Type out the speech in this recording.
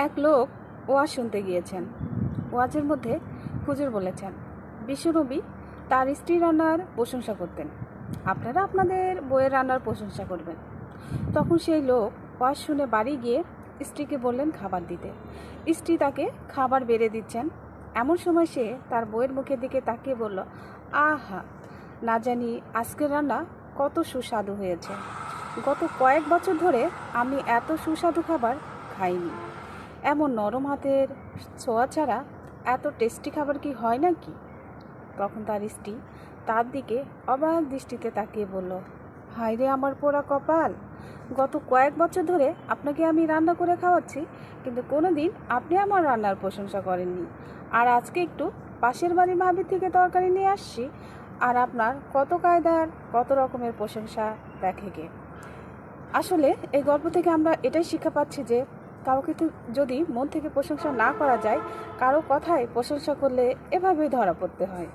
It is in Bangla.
এক লোক ওয়াজ শুনতে গিয়েছেন। ওয়াজের মধ্যে হুজুর বলেছেন, বিশ্বনবী তার স্ত্রী রান্নার প্রশংসা করতেন, আপনারা আপনাদের বইয়ের রান্নার প্রশংসা করবেন। তখন সেই লোক ওয়াজ শুনে বাড়ি গিয়ে স্ত্রীকে বললেন খাবার দিতে। স্ত্রী তাকে খাবার বেড়ে দিচ্ছেন। এমন সময় সে তার বইয়ের মুখের দিকে তাকিয়ে বলল, আহা, না জানি আজকের রান্না কত সুস্বাদু হয়েছে। গত কয়েক বছর ধরে আমি এত সুস্বাদু খাবার খাইনি। এমন নরম হাতের ছোঁয়া ছাড়া এত টেস্টি খাবার কি হয় নাকি? তখন তার স্ত্রী তার দিকে অবাক দৃষ্টিতে তাকিয়ে বলল, হায় রে আমার পোড়া কপাল, গত কয়েক বছর ধরে আপনাকে আমি রান্না করে খাওয়াচ্ছি, কিন্তু কোনোদিন আপনি আমার রান্নার প্রশংসা করেননি। আর আজকে একটু পাশের বাড়ির ভাবির থেকে তরকারি নিয়ে আসছি, আর আপনার কত কায়দার কত রকমের প্রশংসা দেখে গে। আসলে এই গল্প থেকে আমরা এটাই শিক্ষা পাচ্ছি যে কাউকে যদি মন থেকে প্রশংসা না করা যায়, কারো কথায় প্রশংসা করলে এভাবেই ধরা পড়তে হয়।